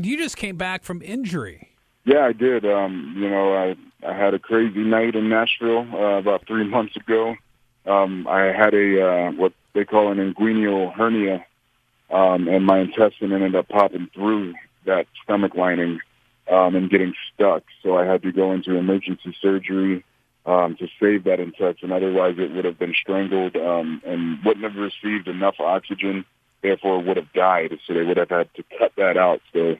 You just came back from injury. Yeah, I did. I had a crazy night in Nashville about 3 months ago. I had a what they call an inguinal hernia, and my intestine ended up popping through that stomach lining and getting stuck. So I had to go into emergency surgery to save that intestine. Otherwise, it would have been strangled and wouldn't have received enough oxygen. Therefore, would have died. So they would have had to cut that out. So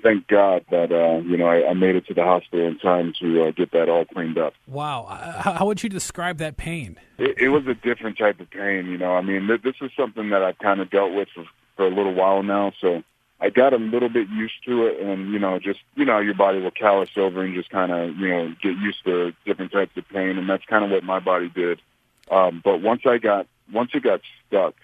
thank God that I made it to the hospital in time to get that all cleaned up. Wow. How would you describe that pain? It was a different type of pain. I mean, this is something that I've kind of dealt with for a little while now. So I got a little bit used to it, and your body will callous over and just kind of get used to different types of pain, and that's kind of what my body did. But once it got stuck,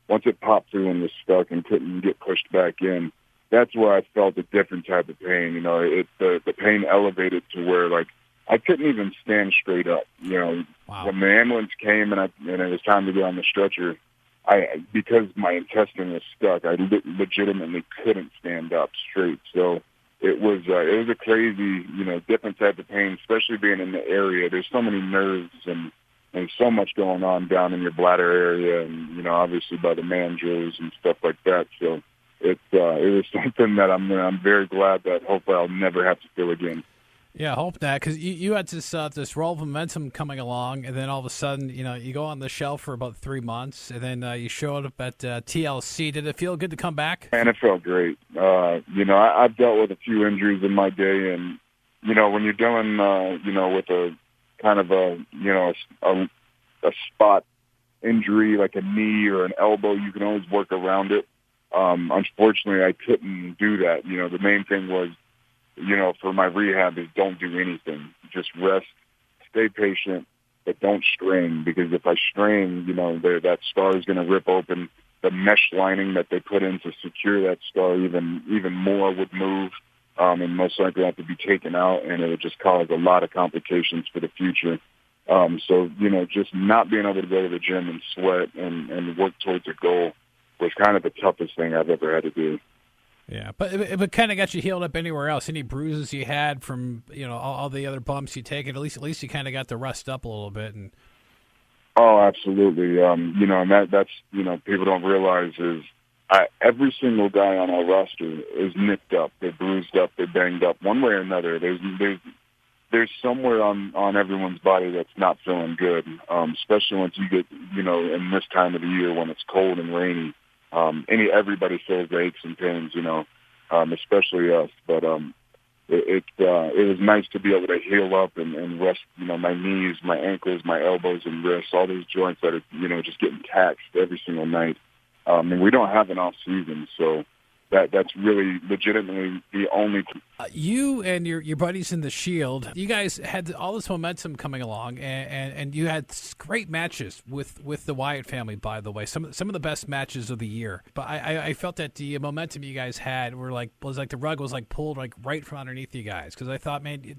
once it popped through and was stuck and couldn't get pushed back in, that's where I felt a different type of pain. The pain elevated to where like I couldn't even stand straight up. Wow. When the ambulance came and it was time to get on the stretcher, because my intestine was stuck, I legitimately couldn't stand up straight. So it was a crazy, different type of pain, especially being in the area. There's so many nerves and so much going on down in your bladder area, and obviously by the mandrills and stuff like that. So it was something that I'm very glad that hopefully I'll never have to feel again. Yeah, I hope not, because you had this roll of momentum coming along, and then all of a sudden, you go on the shelf for about 3 months, and then you showed up at TLC. Did it feel good to come back? And it felt great. I've dealt with a few injuries in my day, and when you're dealing, with a kind of a spot injury like a knee or an elbow, you can always work around it. Unfortunately, I couldn't do that. The main thing was, for my rehab is don't do anything. Just rest, stay patient, but don't strain, because if I strain, that scar is going to rip open. The mesh lining that they put in to secure that scar even more would move, and most likely have to be taken out, and it would just cause a lot of complications for the future. So, just not being able to go to the gym and sweat and work towards a goal was kind of the toughest thing I've ever had to do. Yeah, but it kind of got you healed up anywhere else. Any bruises you had from all the other bumps you taken, at least you kind of got to rust up a little bit. And oh, absolutely. And that's people don't realize is every single guy on our roster is nicked up, they're bruised up, they're banged up, one way or another. There's somewhere on everyone's body that's not feeling good, especially once you get in this time of the year when it's cold and rainy. Everybody feels the aches and pains, especially us. But it was nice to be able to heal up and rest, my knees, my ankles, my elbows and wrists, all those joints that are, just getting taxed every single night. And we don't have an off season, so that's really legitimately the only. You and your buddies in the Shield, you guys had all this momentum coming along, and you had great matches with the Wyatt family. By the way, some of the best matches of the year. But I felt that the momentum you guys had was like the rug was like pulled like right from underneath you guys, because I thought, man,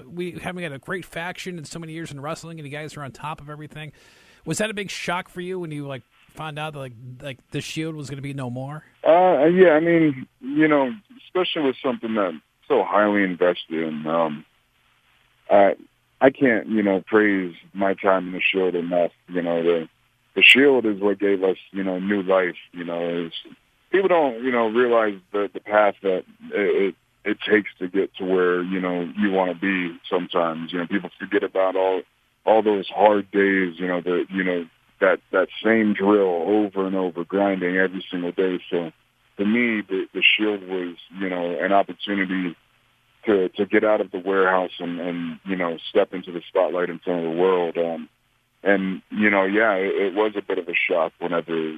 we haven't had a great faction in so many years in wrestling, and you guys are on top of everything. Was that a big shock for you when you found out that like the Shield was going to be no more? Yeah, I mean, especially with something that's so highly invested in, I can't, praise my time in the Shield enough. The Shield is what gave us, new life. People don't, realize the path that it takes to get to where, you want to be sometimes. People forget about all those hard days, that same drill over and over, grinding every single day. So for me, the Shield was, an opportunity to get out of the warehouse and step into the spotlight in front of the world. It was a bit of a shock whenever,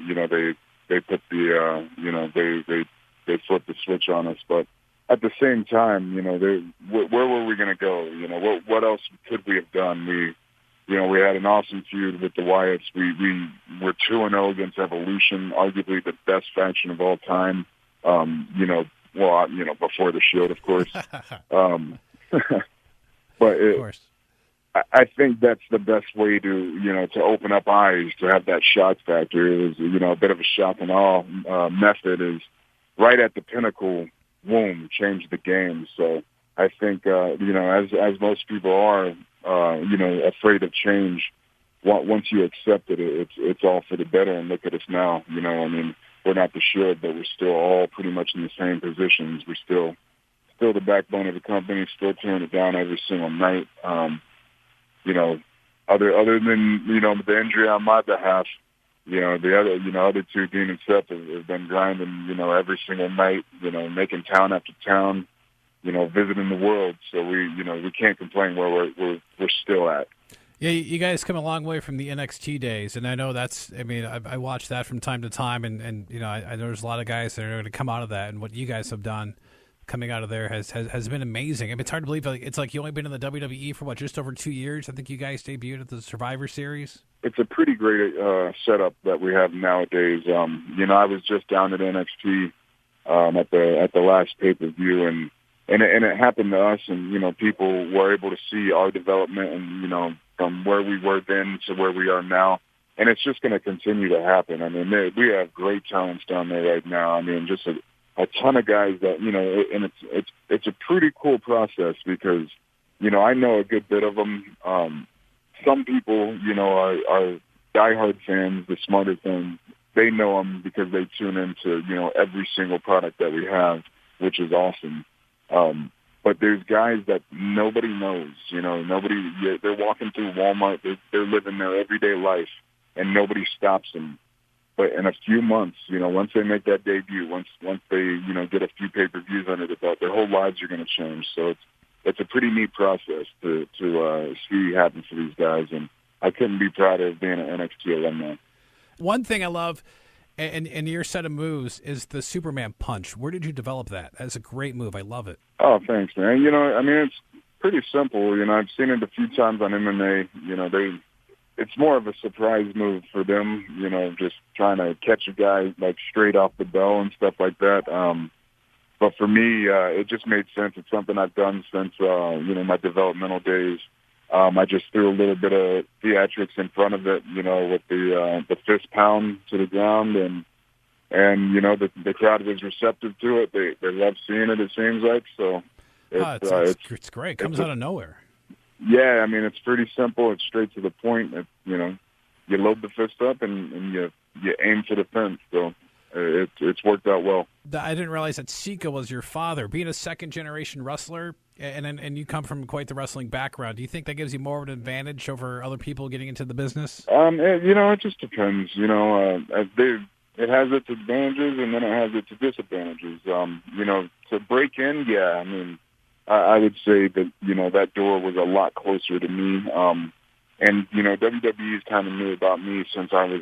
they put they flipped the switch on us. But at the same time, where were we going to go? What else could we have done? We had an awesome feud with the Wyatts. We were 2-0 against Evolution, arguably the best faction of all time. Before the Shield, of course. But of course. I think that's the best way to open up eyes, to have that shock factor. It was, a bit of a shock and awe method is right at the pinnacle. boom, changed the game. So I think, as most people are, afraid of change, once you accept it, it's all for the better. And look at us now. We're not the Shield, but we're still all pretty much in the same positions. We're still the backbone of the company, still tearing it down every single night. Other than, the injury on my behalf, the other two, Dean and Seth, have been grinding, every single night, making town after town, visiting the world. So we can't complain where we're still at. Yeah, you guys come a long way from the NXT days, and I know I watch that from time to time, and I know there's a lot of guys that are going to come out of that, and what you guys have done coming out of there has been amazing. It's hard to believe. It's like you only been in the WWE for just over 2 years. I think you guys debuted at the Survivor Series. It's a pretty great setup that we have nowadays. I was just down at NXT at the last pay-per-view, and it happened to us, and people were able to see our development, and from where we were then to where we are now, and it's just going to continue to happen. We have great talents down there right now. Just a ton of guys that and it's a pretty cool process because I know a good bit of them. Some people are diehard fans, the smarter things. They know them because they tune into every single product that we have, which is awesome. But there's guys that nobody knows, they're walking through Walmart, they're living their everyday life, and nobody stops them. But in a few months, once they make that debut, once they, get a few pay-per-views under the belt, their whole lives are going to change. So it's a pretty neat process to see happen for these guys, and I couldn't be prouder of being an NXT alumni. One thing I love in your set of moves is the Superman punch. Where did you develop that? That's a great move. I love it. Oh, thanks, man. It's pretty simple. I've seen it a few times on MMA. It's more of a surprise move for them, just trying to catch a guy like straight off the bell and stuff like that. But for me, it just made sense. It's something I've done since, my developmental days. I just threw a little bit of theatrics in front of it, with the fist pound to the ground, and the crowd was receptive to it. They love seeing it seems like. So it's great. It comes out of nowhere. Yeah, it's pretty simple. It's straight to the point. You load the fist up and you aim for the fence. So it's worked out well. I didn't realize that Sika was your father. Being a second-generation wrestler, and you come from quite the wrestling background, do you think that gives you more of an advantage over other people getting into the business? It just depends. It has its advantages and then it has its disadvantages. To break in, yeah, I would say that, that door was a lot closer to me. And WWE's kind of knew about me since I was,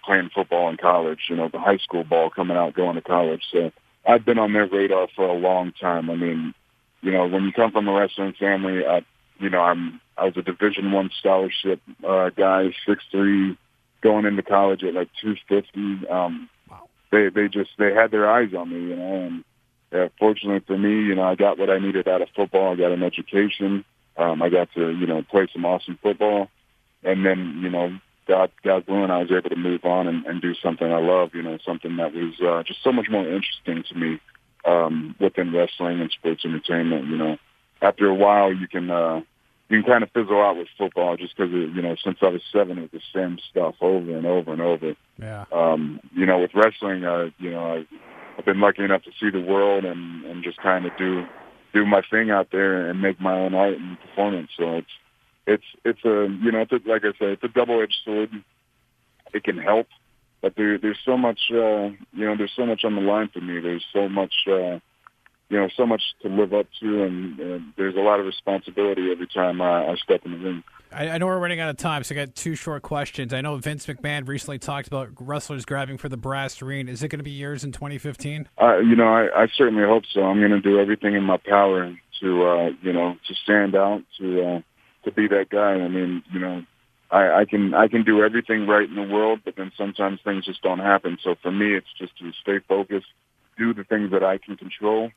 playing football in college, the high school ball coming out, going to college. So I've been on their radar for a long time. When you come from a wrestling family, I was a Division I scholarship guy, 6'3", going into college at like 250. Wow. They had their eyes on me, and fortunately for me, I got what I needed out of football. I got an education. I got to, play some awesome football. And then, God willing, I was able to move on and do something I love, something that was just so much more interesting to me within wrestling and sports entertainment. After a while, you can kind of fizzle out with football just because, since I was 7, it was the same stuff over and over and over. Yeah. With wrestling, I've been lucky enough to see the world and just kind of do my thing out there and make my own art and performance. So it's like I said, it's a double-edged sword. It can help, but there's so much, there's so much on the line for me. There's so much, so much to live up to, and there's a lot of responsibility every time I step in the ring. I know we're running out of time, so I got 2 short questions. I know Vince McMahon recently talked about wrestlers grabbing for the brass ring. Is it going to be yours in 2015? I certainly hope so. I'm going to do everything in my power to stand out, to be that guy. I can do everything right in the world, but then sometimes things just don't happen. So for me, it's just to stay focused, do the things that I can control,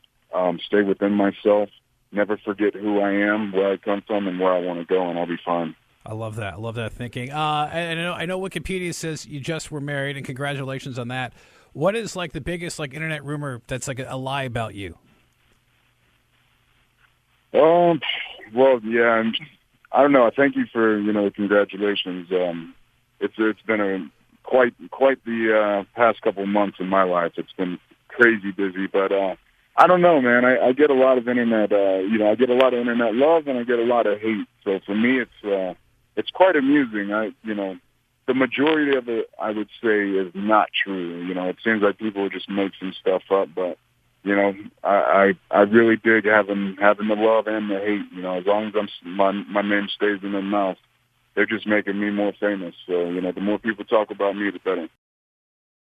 stay within myself, never forget who I am, where I come from, and where I want to go, and I'll be fine. I love that. I love that thinking. I know Wikipedia says you just were married, and congratulations on that. What is the biggest internet rumor that's a lie about you? Well, yeah, and I don't know. Thank you for the congratulations. It's been quite the past couple months in my life. It's been crazy busy, but I don't know, man. I get a lot of internet. I get a lot of internet love, and I get a lot of hate. So for me, it's quite amusing. The majority of it, I would say, is not true. It seems like people just make some stuff up, but I really dig having the love and the hate. As long as my name stays in their mouth, they're just making me more famous. So the more people talk about me, the better.